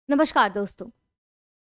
नमस्कार दोस्तों।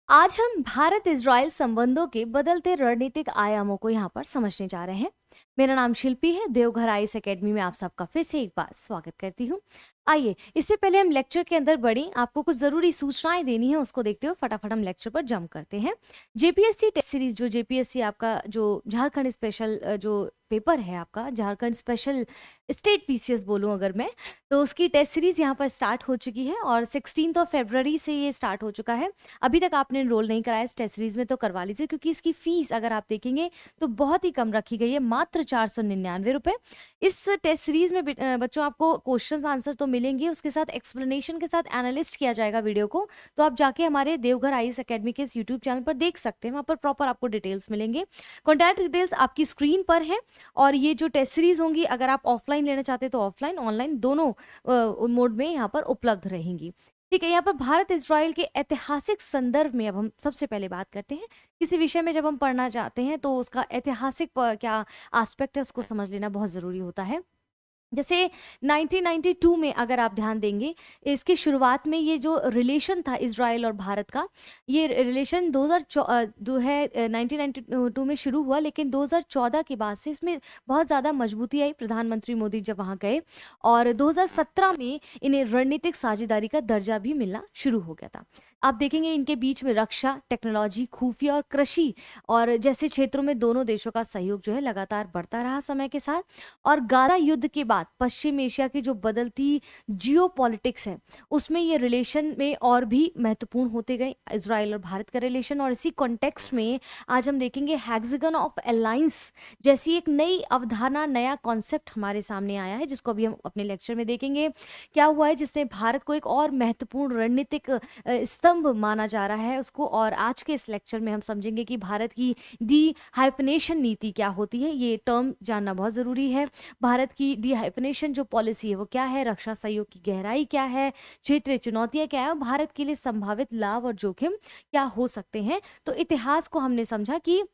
आज हम भारत इजराइल संबंधों के बदलते रणनीतिक आयामों को यहाँ पर समझने जा रहे हैं। मेरा नाम शिल्पी है। देवघर आईएएस एकेडमी में आप सबका फिर से एक बार स्वागत करती हूँ। आइए, इससे पहले हम लेक्चर के अंदर बढ़ी, आपको कुछ जरूरी सूचनाएं देनी है, उसको देखते हुए फटाफट हम लेक्चर पर जंप करते हैं। जेपीएससी टेस्ट सीरीज, जो जेपीएससी आपका जो झारखंड स्पेशल जो पेपर है, आपका झारखंड स्पेशल स्टेट पीसीएस बोलूं अगर मैं, तो उसकी टेस्ट सीरीज यहाँ पर स्टार्ट हो चुकी है और 16 फरवरी से ये स्टार्ट हो चुका है। अभी तक आपने एनरोल नहीं कराया इस टेस्ट सीरीज में तो करवा लीजिए, क्योंकि इसकी फीस अगर आप देखेंगे तो बहुत ही कम रखी गई है, मात्र 499 रुपए। इस टेस्ट सीरीज में बच्चों आपको क्वेश्चन आंसर तो मिलेंगे, उसके साथ एक्सप्लेनेशन के साथ एनालिस्ट किया जाएगा वीडियो को। तो आप जाके हमारे देवघर आईएएस एकेडमी के इस यूट्यूब चैनल पर देख सकते हैं, वहां पर प्रॉपर आपको डिटेल्स मिलेंगे। कॉन्टैक्ट डिटेल्स आपकी स्क्रीन पर है। और ये जो टेस्ट सीरीज होंगी, अगर आप ऑफलाइन लेना चाहते हैं तो ऑफलाइन ऑनलाइन दोनों मोड में यहाँ पर उपलब्ध रहेंगी। ठीक है, यहाँ पर भारत इजराइल के ऐतिहासिक संदर्भ में अब हम सबसे पहले बात करते हैं। किसी विषय में जब हम पढ़ना चाहते हैं तो उसका ऐतिहासिक क्या एस्पेक्ट है उसको समझ लेना बहुत जरूरी होता है। जैसे 1992 में अगर आप ध्यान देंगे, इसकी शुरुआत में ये जो रिलेशन था इजराइल और भारत का, ये रिलेशन 1992 में शुरू हुआ, लेकिन 2014 के बाद से इसमें बहुत ज़्यादा मजबूती आई। प्रधानमंत्री मोदी जब वहाँ गए और 2017 में इन्हें रणनीतिक साझेदारी का दर्जा भी मिलना शुरू हो गया था। आप देखेंगे इनके बीच में रक्षा, टेक्नोलॉजी, खुफिया और कृषि और जैसे क्षेत्रों में दोनों देशों का सहयोग जो है लगातार बढ़ता रहा समय के साथ। और गाजा युद्ध के बाद पश्चिम एशिया की जो बदलती जियो पॉलिटिक्स है, उसमें ये रिलेशन में और भी महत्वपूर्ण होते गए, इजराइल और भारत का रिलेशन। और इसी कॉन्टेक्स्ट में आज हम देखेंगे हेक्सागन ऑफ अलायंस जैसी एक नई अवधारणा, नया कॉन्सेप्ट हमारे सामने आया है, जिसको अभी हम अपने लेक्चर में देखेंगे क्या हुआ है, जिससे भारत को एक और महत्वपूर्ण रणनीतिक स्तंभ माना जा रहा है उसको। और आज के इस लेक्चर में हम समझेंगे कि भारत की डी हाइफनेशन नीति क्या होती है, ये टर्म जानना बहुत जरूरी है। भारत की डी हाइफनेशन जो पॉलिसी है वो क्या है, रक्षा सहयोग की गहराई क्या है, क्षेत्रीय चुनौतियां क्या है, और भारत के लिए संभावित लाभ और जोखिम क्या हो सकते हैं। तो इतिहास को हमने समझा कि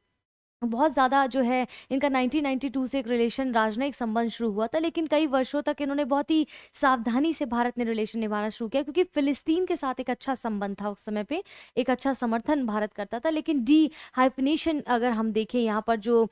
बहुत ज़्यादा जो है इनका 1992 से एक रिलेशन, राजनयिक संबंध शुरू हुआ था, लेकिन कई वर्षों तक इन्होंने बहुत ही सावधानी से भारत ने रिलेशन निभाना शुरू किया, क्योंकि फिलिस्तीन के साथ एक अच्छा संबंध था उस समय पे, एक अच्छा समर्थन भारत करता था। लेकिन डी हाइफनेशन अगर हम देखें यहाँ पर जो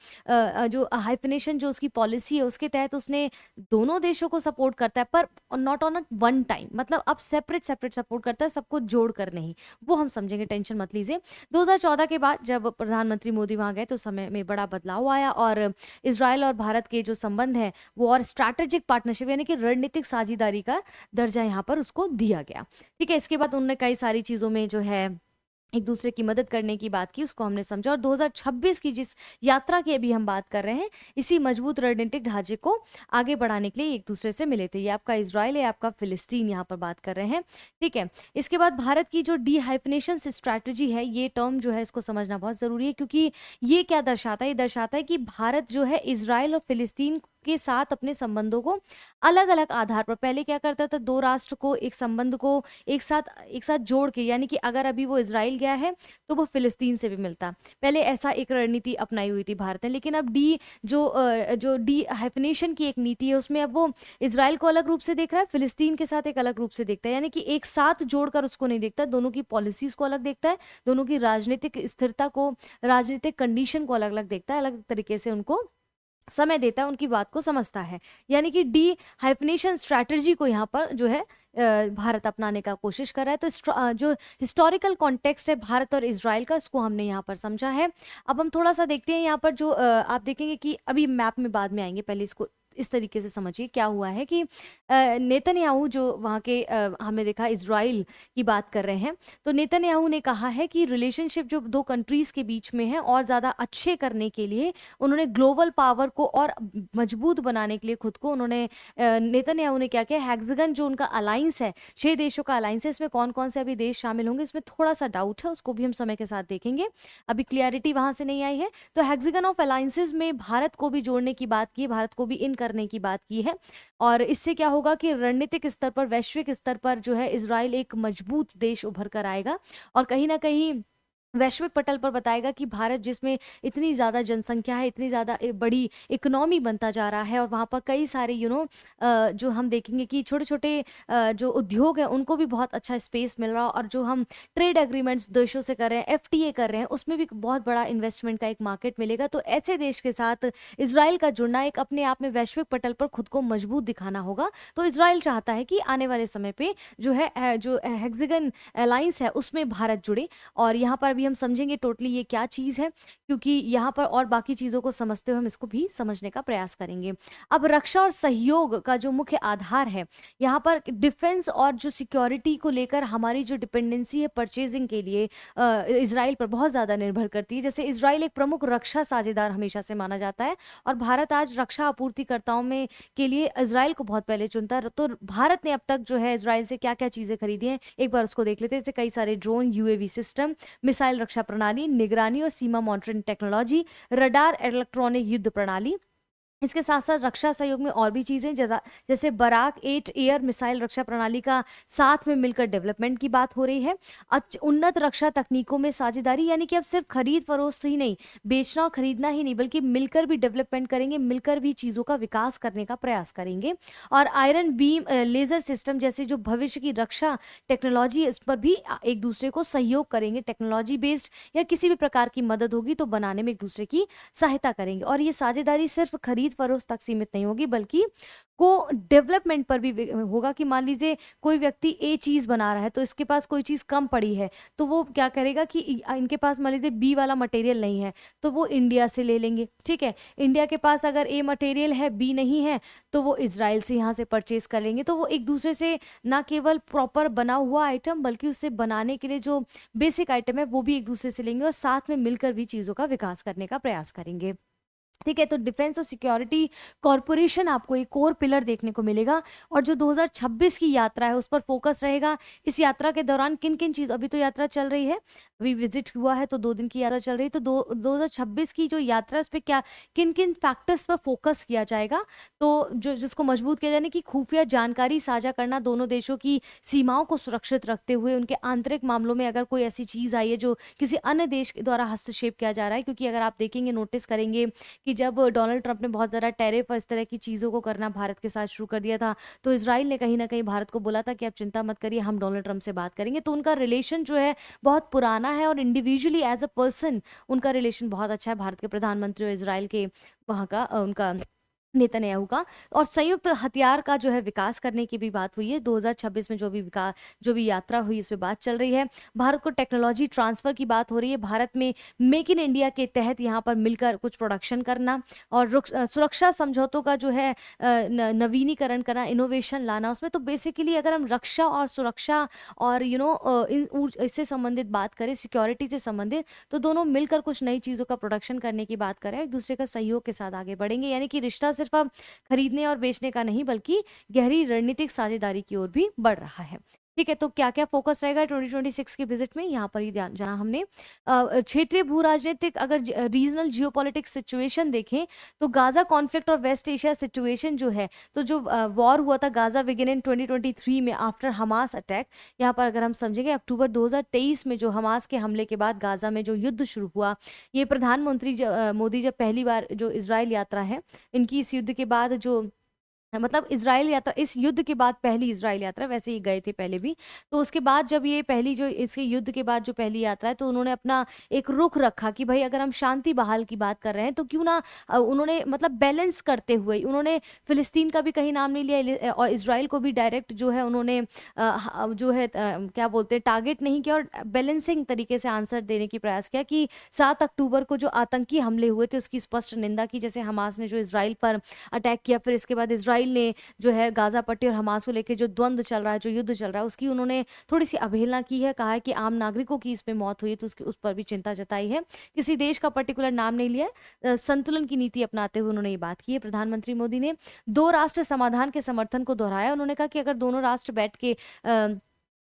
हाइफनेशन जो उसकी पॉलिसी है उसके तहत उसने दोनों देशों को सपोर्ट करता है, पर not on a one time, मतलब अब सेपरेट सेपरेट सपोर्ट करता है, सबको जोड़ कर नहीं। वो हम समझेंगे, टेंशन मत लीजिए। 2014 के बाद जब प्रधानमंत्री मोदी वहां गए तो समय में बड़ा बदलाव आया और इजराइल और भारत के जो संबंध है वो और स्ट्रैटेजिक पार्टनरशिप यानी कि रणनीतिक साझेदारी का दर्जा यहाँ पर उसको दिया गया। ठीक है, इसके बाद उन्होंने कई सारी चीजों में जो है एक दूसरे की मदद करने की बात की, उसको हमने समझा। और 2026 की जिस यात्रा की अभी हम बात कर रहे हैं, इसी मजबूत रणनीतिक ढांचे को आगे बढ़ाने के लिए एक दूसरे से मिले थे। ये आपका इजराइल है, आपका फिलिस्तीन यहाँ पर बात कर रहे हैं। ठीक है, इसके बाद भारत की जो डी हाइफनेशन स्ट्रैटेजी है, ये टर्म जो है इसको समझना बहुत जरूरी है, क्योंकि ये क्या दर्शाता है, ये दर्शाता है कि भारत जो है इजराइल और फिलिस्तीन के साथ अपने संबंधों को अलग अलग आधार पर, पहले क्या करता था, दो राष्ट्र को, एक संबंध को एक साथ जोड़ के, यानी कि अगर अभी वो इजराइल गया है तो वो फिलिस्तीन से भी मिलता, पहले ऐसा एक रणनीति अपनाई हुई थी भारत ने। लेकिन अब जो डी हाइफनेशन की एक नीति है, उसमें अब वो इजराइल को अलग रूप से देख रहा है, फिलिस्तीन के साथ एक अलग रूप से देखता है, यानी कि एक साथ जोड़कर उसको नहीं देखता, दोनों की पॉलिसीज को अलग देखता है, दोनों की राजनीतिक स्थिरता को, राजनीतिक कंडीशन को अलग अलग देखता है, अलग तरीके से उनको समय देता है, उनकी बात को समझता है। यानी कि डी हाइफनेशन स्ट्रैटेजी को यहाँ पर जो है भारत अपनाने का कोशिश कर रहा है। तो जो हिस्टोरिकल कॉन्टेक्स्ट है भारत और इजराइल का, इसको हमने यहाँ पर समझा है। अब हम थोड़ा सा देखते हैं यहाँ पर जो आप देखेंगे कि अभी मैप में बाद में आएंगे, पहले इसको इस तरीके से समझिए क्या हुआ है कि नेतन्याहू जो वहाँ के हमने देखा इजराइल की बात कर रहे हैं, तो नेतन्याहू ने कहा है कि रिलेशनशिप जो दो कंट्रीज के बीच में है और ज़्यादा अच्छे करने के लिए उन्होंने ग्लोबल पावर को और मजबूत बनाने के लिए खुद को उन्होंने नेतन्याहू ने क्या किया, हेक्सागन जो उनका अलायंस है, 6 देशों का अलायंस है, इसमें कौन कौन से अभी देश शामिल होंगे इसमें थोड़ा सा डाउट है, उसको भी हम समय के साथ देखेंगे, अभी क्लियरिटी वहां से नहीं आई है। तो हेक्सागन ऑफ अलायंसेस में भारत को भी जोड़ने की बात की, भारत को भी इन करने की बात की है। और इससे क्या होगा कि रणनीतिक स्तर पर, वैश्विक स्तर पर जो है इजराइल एक मजबूत देश उभर कर आएगा और कहीं ना कहीं वैश्विक पटल पर बताएगा कि भारत जिसमें इतनी ज़्यादा जनसंख्या है, इतनी ज़्यादा बड़ी इकोनॉमी बनता जा रहा है और वहाँ पर कई सारे जो हम देखेंगे कि छोटे-छोटे जो उद्योग हैं उनको भी बहुत अच्छा स्पेस मिल रहा है, और जो हम ट्रेड एग्रीमेंट्स देशों से कर रहे हैं, एफटीए कर रहे हैं, उसमें भी बहुत बड़ा इन्वेस्टमेंट का एक मार्केट मिलेगा। तो ऐसे देश के साथ इज़राइल का जुड़ना एक अपने आप में वैश्विक पटल पर खुद को मजबूत दिखाना होगा। तो इज़राइल चाहता है कि आने वाले समय पे जो है जो हेक्सागन अलायंस है उसमें भारत जुड़े, और यहाँ पर अभी हम समझेंगे टोटली ये क्या चीज़ है, क्योंकि यहाँ पर और बाकी चीज़ों को समझते हुए हम इसको भी समझने का प्रयास करेंगे। अब रक्षा और सहयोग का जो मुख्य आधार है, यहाँ पर डिफेंस और जो सिक्योरिटी को लेकर हमारी जो डिपेंडेंसी है परचेजिंग के लिए इज़राइल पर बहुत ज़्यादा निर्भर करती है। जैसे इज़राइल एक प्रमुख रक्षा साझेदार हमेशा से माना जाता है, और भारत आज रक्षा आपूर्तिकर्ताओं में के लिए इज़राइल को बहुत पहले चुनता है। तो भारत ने अब तक जो है इज़राइल से क्या-क्या चीज़ें खरीदी हैं, एक बार उसको देख लेते हैं। जैसे कई सारे ड्रोन, यूएवी सिस्टम, मिसाइल रक्षा प्रणाली, निगरानी और सीमा मॉनिटरिंग टेक्नोलॉजी, रडार, इलेक्ट्रॉनिक युद्ध प्रणाली। इसके साथ-साथ रक्षा सहयोग में और भी चीज़ें जैसे बराक 8 एयर मिसाइल रक्षा प्रणाली का साथ में मिलकर डेवलपमेंट की बात हो रही है। उन्नत रक्षा तकनीकों में साझेदारी, यानी कि अब सिर्फ खरीद-फरोख्त ही नहीं, बेचना और खरीदना ही नहीं, बल्कि मिलकर भी डेवलपमेंट करेंगे, मिलकर भी चीज़ों का विकास करने का प्रयास करेंगे। और आयरन बीम लेज़र सिस्टम जैसे जो भविष्य की रक्षा टेक्नोलॉजी है, इस पर भी एक दूसरे को सहयोग करेंगे। टेक्नोलॉजी बेस्ड या किसी भी प्रकार की मदद होगी तो बनाने में एक दूसरे की सहायता करेंगे। और ये साझेदारी सिर्फ खरीद फरोख्त तक सीमित नहीं होगी, बल्कि को डेवलपमेंट पर भी होगा कि मान लीजिए कोई व्यक्ति ए चीज़ बना रहा है, तो इसके पास कोई चीज़ कम पड़ी है, तो वो क्या करेगा कि इनके पास मान लीजिए बी वाला मटेरियल नहीं है, तो वो इंडिया से ले लेंगे, ठीक है। इंडिया के पास अगर ए मटेरियल है, बी नहीं है, तो वो इज़राइल से यहाँ से परचेज़ कर लेंगे। तो वो एक दूसरे से ना केवल प्रॉपर बना हुआ आइटम, बल्कि उसे बनाने के लिए जो बेसिक आइटम है वो भी एक दूसरे से लेंगे, और साथ में मिलकर भी चीज़ों का विकास करने का प्रयास करेंगे। ठीक है, तो डिफेंस और सिक्योरिटी कॉरपोरेशन आपको एक कोर पिलर देखने को मिलेगा, और जो 2026 की यात्रा है उस पर फोकस रहेगा। इस यात्रा के दौरान किन-किन चीज़, अभी तो यात्रा चल रही है, अभी विजिट हुआ है तो 2 दिन की यात्रा चल रही है, तो 2026 की जो यात्रा है उस पे क्या किन-किन फैक्टर्स पर फोकस किया जाएगा, तो जो जिसको मजबूत किया जाए कि खुफिया जानकारी साझा करना, दोनों देशों की सीमाओं को सुरक्षित रखते हुए उनके आंतरिक मामलों में अगर कोई ऐसी चीज़ आई है जो किसी अन्य देश के द्वारा हस्तक्षेप किया जा रहा है, क्योंकि अगर आप देखेंगे, नोटिस करेंगे कि जब डोनाल्ड ट्रंप ने बहुत ज़्यादा टैरिफ और इस तरह की चीज़ों को करना भारत के साथ शुरू कर दिया था, तो इज़राइल ने कहीं न कहीं भारत को बोला था कि आप चिंता मत करिए, हम डोनाल्ड ट्रंप से बात करेंगे। तो उनका रिलेशन जो है बहुत पुराना है, और इंडिविजुअली एज़ अ पर्सन उनका रिलेशन बहुत अच्छा है, भारत के प्रधानमंत्री और इज़राइल के वहाँ का उनका नेतन्याहू का। और संयुक्त हथियार का जो है विकास करने की भी बात हुई है। 2026 में जो भी यात्रा हुई, इस पे बात चल रही है। भारत को टेक्नोलॉजी ट्रांसफ़र की बात हो रही है। भारत में मेक इन इंडिया के तहत यहाँ पर मिलकर कुछ प्रोडक्शन करना, और सुरक्षा समझौतों का जो है नवीनीकरण करना, इनोवेशन लाना उसमें। तो बेसिकली अगर हम रक्षा और सुरक्षा और इससे संबंधित बात करें, सिक्योरिटी से संबंधित, तो दोनों मिलकर कुछ नई चीज़ों का प्रोडक्शन करने की बात करें, एक दूसरे का सहयोग के साथ आगे बढ़ेंगे। यानी कि रिश्ता सिर्फ अब खरीदने और बेचने का नहीं, बल्कि गहरी रणनीतिक साझेदारी की ओर भी बढ़ रहा है। ठीक है, तो क्या-क्या फोकस रहेगा 2026 के विजिट में, यहाँ पर ही ध्यान जाना हमने। क्षेत्रीय भू-राजनीतिक अगर रीजनल जियोपॉलिटिक्स सिचुएशन देखें, तो गाज़ा कॉन्फ्लिक्ट और वेस्ट एशिया सिचुएशन जो है, तो जो वॉर हुआ था गाज़ा बिगिन इन 2023 में आफ्टर हमास अटैक, यहाँ पर अगर हम समझेंगे अक्टूबर 2023 में जो हमास के हमले के बाद गाज़ा में जो युद्ध शुरू हुआ, ये प्रधानमंत्री मोदी जब पहली बार जो इज़राइल यात्रा है, इनकी इस युद्ध के बाद जो मतलब इज़राइल यात्रा, इस युद्ध के बाद पहली इज़राइल यात्रा, वैसे ही गए थे पहले भी। तो उसके बाद जब ये पहली जो इसके युद्ध के बाद जो पहली यात्रा है, तो उन्होंने अपना एक रुख रखा कि भई अगर हम शांति बहाल की बात कर रहे हैं, तो क्यों ना उन्होंने मतलब बैलेंस करते हुए उन्होंने फ़िलिस्तीन का भी कहीं नाम नहीं लिया, और इज़राइल को भी डायरेक्ट जो है उन्होंने जो है क्या बोलते हैं टारगेट नहीं किया, और बैलेंसिंग तरीके से आंसर देने की प्रयास किया कि 7 अक्टूबर को जो आतंकी हमले हुए थे उसकी स्पष्ट निंदा की। जैसे हमास ने जो इज़राइल पर अटैक किया, फिर इसके बाद इज़राइल ने जो है गाज़ा पट्टी और हमास को लेके जो द्वंद्व चल रहा है, जो युद्ध चल रहा है, उसकी उन्होंने थोड़ी-सी अवहेलना की है। कहा है कि आम नागरिकों की इसमें मौत हुई है, तो उसकी उस पर भी चिंता जताई है। किसी देश का पर्टिकुलर नाम नहीं लिया है। संतुलन की नीति अपनाते हुए उन्होंने ये बात की है। प्रधानमंत्री मोदी ने 2 राष्ट्र समाधान के समर्थन को दोहराया। उन्होंने कहा कि अगर दोनों राष्ट्र बैठ के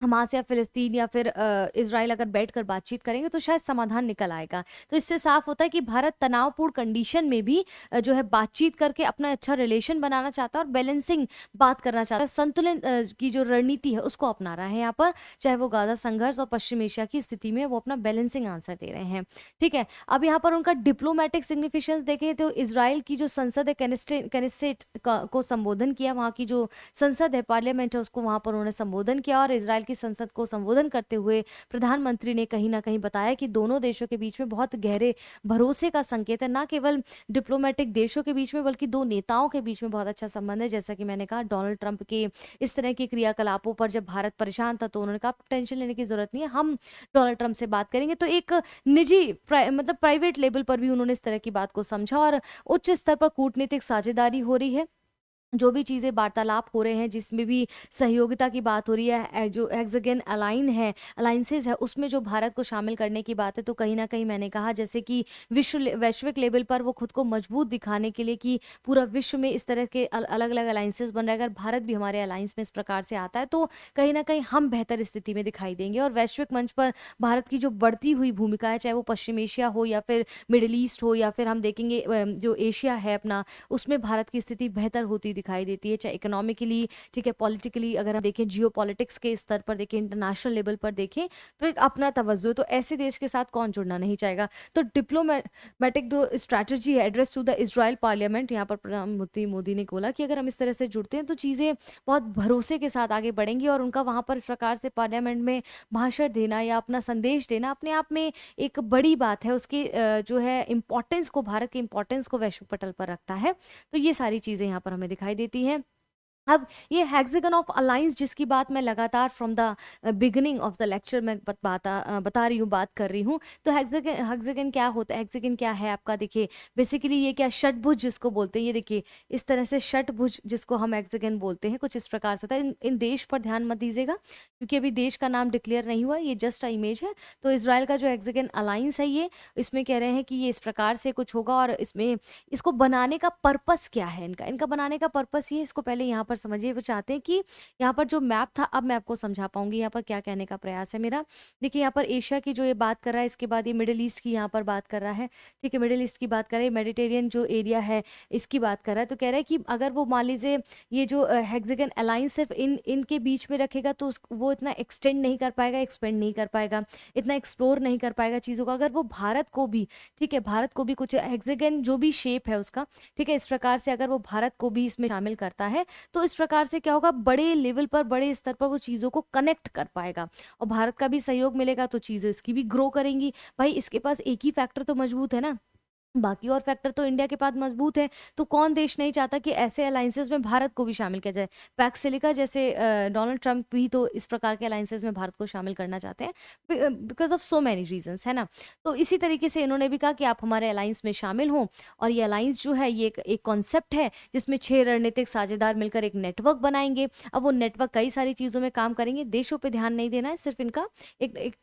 हमास या फ़िलिस्तीन या फिर इज़राइल अगर बैठकर बातचीत करेंगे तो शायद समाधान निकल आएगा। तो इससे साफ होता है कि भारत तनावपूर्ण कंडीशन में भी जो है बातचीत करके अपना अच्छा रिलेशन बनाना चाहता है और बैलेंसिंग बात करना चाहता है। संतुलन की जो रणनीति है उसको अपना रहा है यहाँ पर, चाहे वो गाज़ा संघर्ष और पश्चिम एशिया की स्थिति में वो अपना बैलेंसिंग आंसर दे रहे हैं। ठीक है, अब यहाँ पर उनका डिप्लोमैटिक सिग्निफिकेंस देखें तो इज़राइल की जो संसद है केनेसेट को संबोधन किया, वहाँ की जो संसद है पार्लियामेंट है उसको वहाँ पर उन्होंने संबोधन किया और इजराइल की संसद को संबोधन करते हुए प्रधानमंत्री ने कहीं ना कहीं बताया कि दोनों देशों के बीच में बहुत गहरे भरोसे का संकेत है, ना केवल डिप्लोमेटिक देशों के बीच में बल्कि दो नेताओं के बीच में बहुत अच्छा संबंध है। जैसा कि मैंने कहा, डोनाल्ड ट्रंप के इस तरह के क्रियाकलापों पर जब भारत परेशान था तो उन्होंने कहा टेंशन लेने की जरूरत नहीं है, हम डोनाल्ड ट्रंप से बात करेंगे। तो एक निजी मतलब प्राइवेट लेवल पर भी उन्होंने इस तरह की बात को समझा और उच्च स्तर पर कूटनीतिक साझेदारी हो रही है। जो भी चीज़ें वार्तालाप हो रहे हैं जिसमें भी सहयोगिता की बात हो रही है, जो हेक्सागन अलाइंसेस है उसमें जो भारत को शामिल करने की बात है, तो कहीं ना कहीं मैंने कहा जैसे कि वैश्विक लेवल पर वो खुद को मजबूत दिखाने के लिए कि पूरा विश्व में इस तरह के अलग अलग अलाइंसेस बन रहे हैं, अगर भारत भी हमारे अलाइंस में इस प्रकार से आता है तो कहीं ना कहीं हम बेहतर स्थिति में दिखाई देंगे और वैश्विक मंच पर भारत की जो बढ़ती हुई भूमिका है, चाहे वो पश्चिम एशिया हो या फिर मिडिल ईस्ट हो या फिर हम देखेंगे जो एशिया है अपना, उसमें भारत की स्थिति बेहतर होती दिखाई देती है, चाहे इकोनॉमिकली, ठीक है, पॉलिटिकली अगर हम देखें, जियो पॉलिटिक्स के स्तर पर देखें, इंटरनेशनल लेवल पर देखें तो एक अपना तवज्जो, तो ऐसे देश के साथ कौन जुड़ना नहीं चाहेगा। तो डिप्लोमेटिक जो स्ट्रैटेजी है address to the Israel parliament, यहाँ पर प्रधानमंत्री मोदी ने बोला कि अगर हम इस तरह से जुड़ते हैं तो चीज़ें बहुत भरोसे के साथ आगे बढ़ेंगी और उनका वहाँ पर इस प्रकार से पार्लियामेंट में भाषण देना या अपना संदेश देना अपने आप में एक बड़ी बात है, उसकी जो है इम्पोर्टेंस को, भारत के इम्पोर्टेंस को वैश्विक पटल पर रखता है। तो ये सारी चीज़ें यहाँ पर हमें दिखाई देती हैं। अब ये हेक्सागन ऑफ अलायंस जिसकी बात मैं लगातार from the beginning of the lecture में बता रही हूँ, बात कर रही हूँ, तो हेक्सागन क्या होता है, हेक्सागन क्या है आपका, देखिए बेसिकली ये क्या षटभुज जिसको बोलते हैं, ये देखिए इस तरह से षटभुज जिसको हम हेक्सागन बोलते हैं कुछ इस प्रकार से होता है। इन देश पर ध्यान मत दीजिएगा क्योंकि अभी देश का नाम डिक्लेयर नहीं हुआ, ये जस्ट इमेज है। तो इसराइल का जो हेक्सागन अलायंस है ये, इसमें कह रहे हैं कि ये इस प्रकार से कुछ होगा और इसमें इसको बनाने का पर्पस क्या है, इनका बनाने का पर्पस ये, इसको पहले यहाँ पर समझिए। वो चाहते हैं कि यहाँ पर जो मैप था, अब मैं आपको समझा पाऊंगी यहाँ पर क्या कहने का प्रयास है मेरा। देखिए यहाँ पर एशिया की जो ये बात कर रहा है, इसके बाद ये मिडिल ईस्ट की यहाँ पर बात कर रहा है, ठीक है, मिडिल ईस्ट की बात कर रहा है, मेडिटेरियन जो एरिया है इसकी बात कर रहा है। तो कह रहा है कि अगर वो मान लीजिए ये जो हेक्सागन अलायंस सिर्फ इनके बीच में रखेगा तो वो इतना एक्सटेंड नहीं कर पाएगा, एक्सपेंड नहीं कर पाएगा, इतना एक्सप्लोर नहीं कर पाएगा चीज़ों का। अगर वो भारत को भी, ठीक है, भारत को भी कुछ हेक्सागन जो भी शेप है उसका, ठीक है, इस प्रकार से अगर वो भारत को भी इसमें शामिल करता है तो इस प्रकार से क्या होगा, बड़े लेवल पर, बड़े स्तर पर वो चीज़ों को कनेक्ट कर पाएगा और भारत का भी सहयोग मिलेगा तो चीज़ें इसकी भी ग्रो करेंगी। भाई इसके पास एक ही फैक्टर तो मजबूत है ना, बाकी और फैक्टर तो इंडिया के पास मजबूत है, तो कौन देश नहीं चाहता कि ऐसे अलायंसेस में भारत को भी शामिल किया जाए। पैक्स सिलिका जैसे डोनाल्ड ट्रंप भी तो इस प्रकार के अलायंसेस में भारत को शामिल करना चाहते हैं because of so many reasons, है ना। तो इसी तरीके से इन्होंने भी कहा कि आप हमारे अलायंस में शामिल हों और ये अलायंस जो है ये एक कॉन्सेप्ट है जिसमें 6 रणनीतिक साझेदार मिलकर एक नेटवर्क बनाएंगे। अब वो नेटवर्क कई सारी चीज़ों में काम करेंगे, देशों पर ध्यान नहीं देना है, सिर्फ इनका एक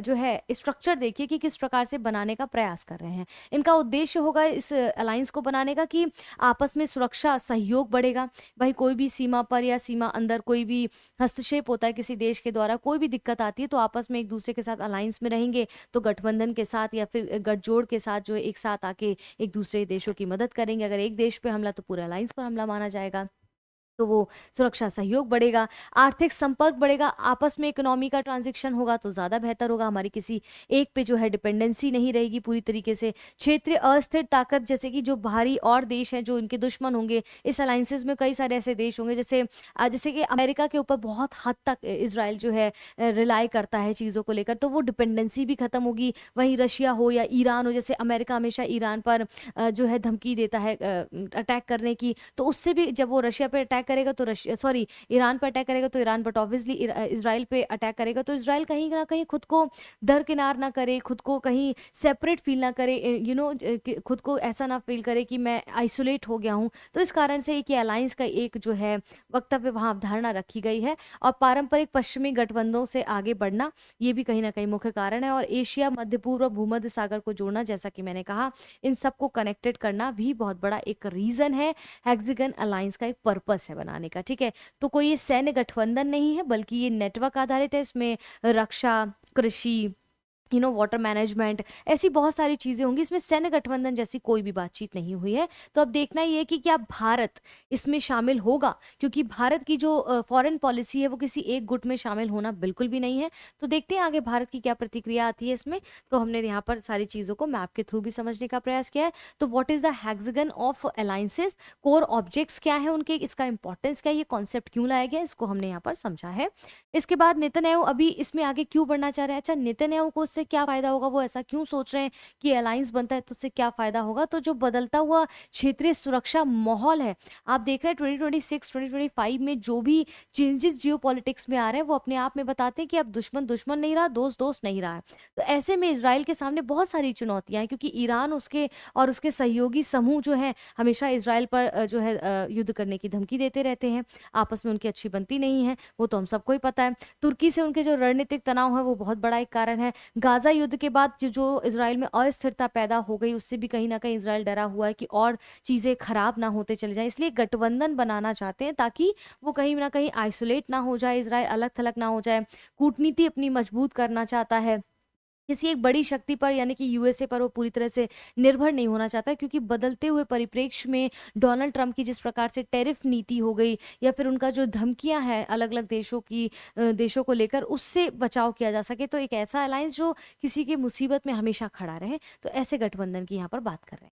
जो है स्ट्रक्चर देखिए कि किस प्रकार से बनाने का प्रयास कर रहे हैं। इनका उद्देश्य होगा इस अलायंस को बनाने का कि आपस में सुरक्षा सहयोग बढ़ेगा। भाई कोई भी सीमा पर या सीमा अंदर कोई भी हस्तक्षेप होता है किसी देश के द्वारा, कोई भी दिक्कत आती है तो आपस में एक दूसरे के साथ अलायंस में रहेंगे तो गठबंधन के साथ या फिर गठजोड़ के साथ जो एक साथ आके एक दूसरे देशों की मदद करेंगे। अगर एक देश पे हमला तो पूरे अलायंस पर हमला माना जाएगा, तो वो सुरक्षा सहयोग बढ़ेगा, आर्थिक संपर्क बढ़ेगा, आपस में इकोनॉमी का ट्रांजैक्शन होगा तो ज़्यादा बेहतर होगा, हमारी किसी एक पे जो है डिपेंडेंसी नहीं रहेगी पूरी तरीके से। क्षेत्रीय अस्थिर ताकत जैसे कि जो बाहरी और देश हैं जो इनके दुश्मन होंगे, इस अलाइंसेस में कई सारे ऐसे देश होंगे जैसे कि अमेरिका के ऊपर बहुत हद तक इसराइल जो है रिलाई करता है चीज़ों को लेकर, तो वो डिपेंडेंसी भी खत्म होगी। वहीं रशिया हो या ईरान हो, जैसे अमेरिका हमेशा ईरान पर जो है धमकी देता है अटैक करने की, तो उससे भी जब वो रशिया पे अटैक करेगा तो ईरान पर अटैक करेगा तो ईरान, बट ऑब्वियसली इसराइल पे अटैक करेगा तो इसराइल कहीं ना कहीं खुद को दरकिनार ना करे, खुद को कहीं सेपरेट फील ना करे, खुद को ऐसा ना फील करे कि मैं आइसोलेट हो गया हूँ। तो इस कारण से एक अलायंस का एक जो है वक्तव्य वहाँ अवधारणा रखी गई है और पारंपरिक पश्चिमी गठबंधनों से आगे बढ़ना ये भी कहीं ना कहीं मुख्य कारण है। और एशिया, मध्य पूर्व और भूमध्य सागर को जोड़ना, जैसा कि मैंने कहा, इन सबको कनेक्टेड करना भी बहुत बड़ा एक रीजन है, हेक्सागन अलायंस का एक पर्पस है। बनाने का, ठीक है। तो कोई ये सैन्य गठबंधन नहीं है, बल्कि ये नेटवर्क आधारित है। इसमें रक्षा, कृषि, वाटर मैनेजमेंट, ऐसी बहुत सारी चीजें होंगी। इसमें सैन्य गठबंधन जैसी कोई भी बातचीत नहीं हुई है। तो अब देखना ये है कि क्या भारत इसमें शामिल होगा, क्योंकि भारत की जो फॉरेन पॉलिसी है वो किसी एक गुट में शामिल होना बिल्कुल भी नहीं है। तो देखते हैं आगे भारत की क्या प्रतिक्रिया आती है इसमें। तो हमने यहाँ पर सारी चीजों को मैप के थ्रू भी समझने का प्रयास किया है। तो what is the hexagon of alliances, core objects क्या है उनके, इसका इंपॉर्टेंस क्या है, ये कॉन्सेप्ट क्यों लाया गया, इसको हमने यहाँ पर समझा है। इसके बाद नेतन्याहू अभी इसमें आगे क्यों बढ़ना चाह रहे हैं, अच्छा नेतन्याहू को उससे क्या फायदा होगा, वो ऐसा क्यों सोच रहे हैं कि अलायंस बनता है तो उससे क्या फायदा होगा। तो जो बदलता हुआ क्षेत्रीय सुरक्षा माहौल है, आप देख रहे हैं 2026 2025 में जो भी चेंजेस जियो पॉलिटिक्स में आ रहे हैं, वो अपने आप में बताते हैं कि अब दुश्मन दुश्मन नहीं रहा, दोस्त दोस्त नहीं रहा है। तो ऐसे में इसराइल के सामने बहुत सारी चुनौतियां हैं, क्योंकि ईरान उसके और उसके सहयोगी समूह जो है हमेशा इसराइल पर जो है युद्ध करने की धमकी देते रहते हैं। आपस में उनकी अच्छी बनती नहीं है, वो तो हम सबको ही पता है। तुर्की से उनके जो रणनीतिक तनाव है वो बहुत बड़ा एक कारण है। गाजा युद्ध के बाद जो इसराइल में अस्थिरता पैदा हो गई, उससे भी कहीं ना कहीं इसराइल डरा हुआ है कि और चीजें खराब ना होते चले जाए, इसलिए गठबंधन बनाना चाहते हैं ताकि वो कहीं ना कहीं आइसोलेट ना हो जाए, इसराइल अलग थलग ना हो जाए। कूटनीति अपनी मजबूत करना चाहता है, किसी एक बड़ी शक्ति पर यानी कि यूएसए पर वो पूरी तरह से निर्भर नहीं होना चाहता, क्योंकि बदलते हुए परिप्रेक्ष्य में डोनाल्ड ट्रंप की जिस प्रकार से टैरिफ नीति हो गई, या फिर उनका जो धमकियां हैं अलग अलग देशों को लेकर, उससे बचाव किया जा सके। तो एक ऐसा अलायंस जो किसी के मुसीबत में हमेशा खड़ा रहे, तो ऐसे गठबंधन की यहाँ पर बात कर रहे हैं।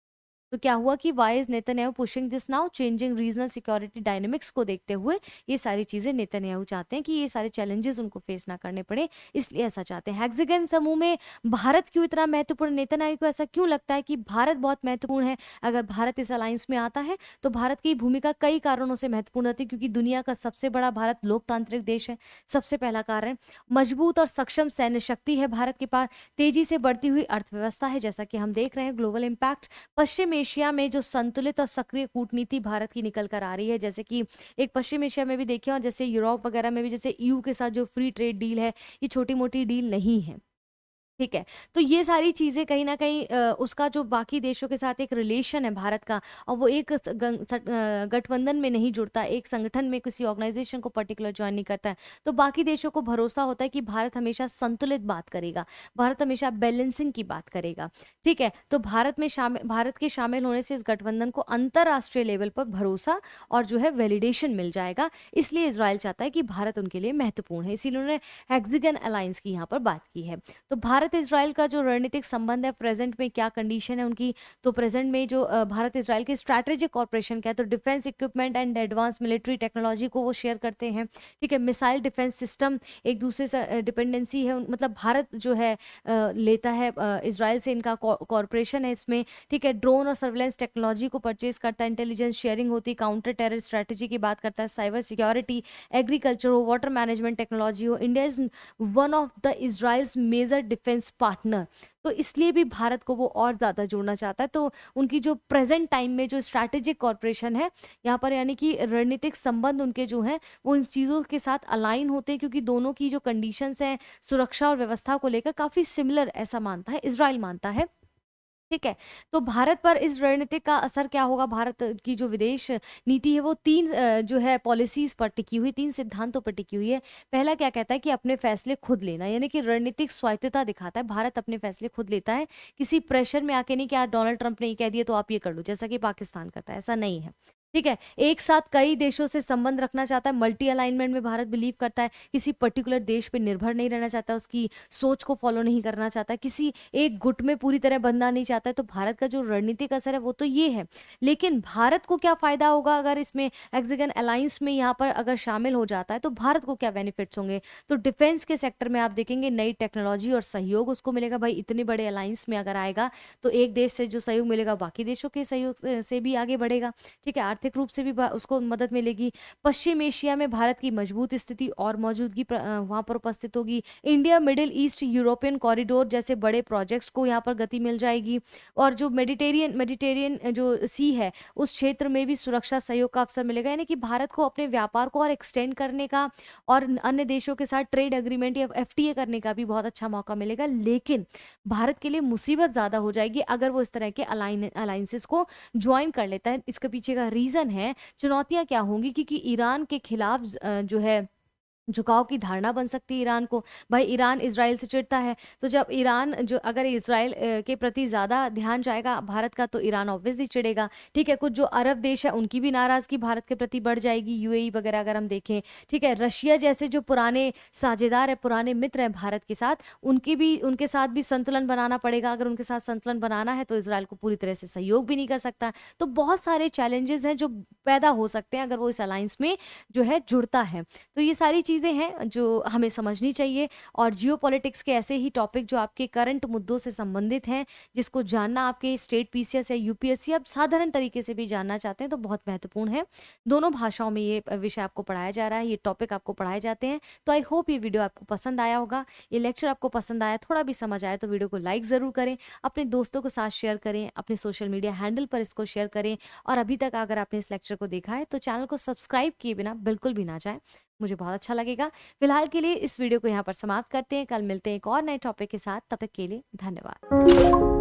तो क्या हुआ कि why is Netanyahu pushing this now, changing regional security dynamics को देखते हुए ये सारी चीजें नेतन्याहू चाहते हैं कि ये सारे चैलेंजेस उनको फेस ना करने पड़े, इसलिए ऐसा चाहते हैं। हेक्सागन समूह में भारत क्यों इतना महत्वपूर्ण, नेतन्याहू को ऐसा क्यों लगता है कि भारत बहुत महत्वपूर्ण है। अगर भारत इस अलायंस में आता है तो भारत की भूमिका कई कारणों से महत्वपूर्ण होती है, क्योंकि दुनिया का सबसे बड़ा भारत लोकतांत्रिक देश है, सबसे पहला कारण। मजबूत और सक्षम सैन्य शक्ति है भारत के पास, तेजी से बढ़ती हुई अर्थव्यवस्था है, जैसा कि हम देख रहे हैं ग्लोबल इम्पैक्ट। पश्चिम एशिया में जो संतुलित और सक्रिय कूटनीति भारत की निकल कर आ रही है, जैसे कि एक पश्चिम एशिया में भी देखिए, और जैसे यूरोप वगैरह में भी, जैसे ईयू के साथ जो फ्री ट्रेड डील है, ये छोटी मोटी डील नहीं है, ठीक है। तो ये सारी चीज़ें कहीं न कहीं उसका जो बाकी देशों के साथ एक रिलेशन है भारत का, और वो एक गठबंधन में नहीं जुड़ता, एक संगठन में किसी ऑर्गेनाइजेशन को पर्टिकुलर जॉइन नहीं करता है, तो बाकी देशों को भरोसा होता है कि भारत हमेशा संतुलित बात करेगा, भारत हमेशा बैलेंसिंग की बात करेगा, ठीक है। तो भारत के शामिल होने से इस गठबंधन को अंतर्राष्ट्रीय लेवल पर भरोसा और जो है वैलिडेशन मिल जाएगा, इसलिए इजराइल चाहता है कि भारत उनके लिए महत्वपूर्ण है, इसीलिए उन्होंने हेक्सागन अलायंस की यहाँ पर बात की है। तो भारत इजराइल का जो रणनीतिक संबंध है, प्रेजेंट में क्या कंडीशन है उनकी, तो प्रेजेंट में जो भारत इजराइल की स्ट्रैटेजिक कॉर्पोरेशन क्या है, तो defence equipment and advance military technology को वो शेयर करते हैं, ठीक है। मिसाइल डिफेंस सिस्टम एक दूसरे से डिपेंडेंसी है, मतलब भारत जो है लेता है इजराइल से, इनका कॉर्पोरेशन है इसमें, ठीक है। ड्रोन और सर्वेलेंस टेक्नोलॉजी को परचेज करता है, इंटेलिजेंस शेयरिंग होती है, काउंटर टेरर स्ट्रैटेजी की बात करता है, साइबर सिक्योरिटी, एग्रीकल्चर हो, वाटर मैनेजमेंट टेक्नोलॉजी हो। India is one of the Israel's major defence partner, तो इसलिए भी भारत को वो और ज़्यादा जोड़ना चाहता है। तो उनकी जो प्रेजेंट टाइम में जो स्ट्रैटेजिक कॉर्पोरेशन है यहाँ पर, यानी कि रणनीतिक संबंध उनके जो हैं वो इन चीज़ों के साथ अलाइन होते हैं, क्योंकि दोनों की जो कंडीशंस हैं सुरक्षा और व्यवस्था को लेकर काफ़ी सिमिलर, ऐसा मानता है इजराइल, मानता है, ठीक है। तो भारत पर इस रणनीतिक का असर क्या होगा, भारत की जो विदेश नीति है वो तीन जो है पॉलिसीज पर टिकी हुई, तीन सिद्धांतों पर टिकी हुई है। पहला क्या कहता है कि अपने फैसले खुद लेना, यानी कि रणनीतिक स्वायत्तता दिखाता है, भारत अपने फैसले खुद लेता है, किसी प्रेशर में आके नहीं कि आज डोनाल्ड ट्रंप ने ये कह दिया तो आप ये कर लो, जैसा कि पाकिस्तान करता है, ऐसा नहीं है, ठीक है। एक साथ कई देशों से संबंध रखना चाहता है, मल्टी अलाइनमेंट में भारत बिलीव करता है, किसी पर्टिकुलर देश पे निर्भर नहीं रहना चाहता, उसकी सोच को फॉलो नहीं करना चाहता, किसी एक गुट में पूरी तरह बंधना नहीं चाहता है। तो भारत का जो रणनीतिक असर है वो तो ये है, लेकिन भारत को क्या फायदा होगा अगर इसमें हेक्सागन अलायंस में यहाँ पर अगर शामिल हो जाता है, तो भारत को क्या बेनिफिट्स होंगे। तो डिफेंस के सेक्टर में आप देखेंगे नई टेक्नोलॉजी और सहयोग उसको मिलेगा, भाई इतने बड़े अलायंस में अगर आएगा तो एक देश से जो सहयोग मिलेगा बाकी देशों के सहयोग से भी आगे बढ़ेगा, ठीक है, आर्थिक रूप से भी उसको मदद मिलेगी। पश्चिम एशिया में भारत की मजबूत स्थिति और मौजूदगी वहां पर उपस्थित होगी। India middle east European corridor जैसे बड़े प्रोजेक्ट्स को यहाँ पर गति मिल जाएगी, और जो मेडिटेरियन जो सी है उस क्षेत्र में भी सुरक्षा सहयोग का अवसर मिलेगा, यानी कि भारत को अपने व्यापार को और एक्सटेंड करने का और अन्य देशों के साथ ट्रेड एग्रीमेंट या एफटीए करने का भी बहुत अच्छा मौका मिलेगा। लेकिन भारत के लिए मुसीबत ज्यादा हो जाएगी अगर वो इस तरह के अलायंसेस को ज्वाइन कर लेता है। इसके पीछे का रीजन रीज़न है, चुनौतियाँ क्या होंगी, क्योंकि ईरान के खिलाफ जो है झुकाव की धारणा बन सकती है ईरान को। भाई ईरान इज़राइल से चिढ़ता है, तो जब ईरान जो अगर इज़राइल के प्रति ज़्यादा ध्यान जाएगा भारत का, तो ईरान ऑब्वियसली चिढ़ेगा। ठीक है, कुछ जो अरब देश है उनकी भी नाराज़गी भारत के प्रति बढ़ जाएगी, यूएई वगैरह अगर हम देखें। ठीक है, रशिया जैसे जो पुराने साझेदार हैं, पुराने मित्र हैं भारत के साथ, उनके साथ भी संतुलन बनाना पड़ेगा। अगर उनके साथ संतुलन बनाना है तो इज़राइल को पूरी तरह से सहयोग भी नहीं कर सकता। तो बहुत सारे चैलेंजेस हैं जो पैदा हो सकते हैं अगर वो इस अलायंस में जो है जुड़ता है। तो ये सारी चीज़ें हैं जो हमें समझनी चाहिए, और जियोपॉलिटिक्स के ऐसे ही टॉपिक जो आपके करंट मुद्दों से संबंधित हैं, जिसको जानना आपके स्टेट पीसीएस या यूपीएससी आप साधारण तरीके से भी जानना चाहते हैं, तो बहुत महत्वपूर्ण है। दोनों भाषाओं में ये विषय आपको पढ़ाया जा रहा है, ये टॉपिक आपको पढ़ाए जाते हैं। तो आई होप ये वीडियो आपको पसंद आया होगा, ये लेक्चर आपको पसंद आया, थोड़ा भी समझ आया तो वीडियो को लाइक ज़रूर करें, अपने दोस्तों के साथ शेयर करें, अपने सोशल मीडिया हैंडल पर इसको शेयर करें। और अभी तक अगर आपने इस लेक्चर को देखा है तो चैनल को सब्सक्राइब किए बिना बिल्कुल भी ना जाएं, मुझे बहुत अच्छा लगेगा। फिलहाल के लिए इस वीडियो को यहाँ पर समाप्त करते हैं, कल मिलते हैं एक और नए टॉपिक के साथ, तब तक के लिए धन्यवाद।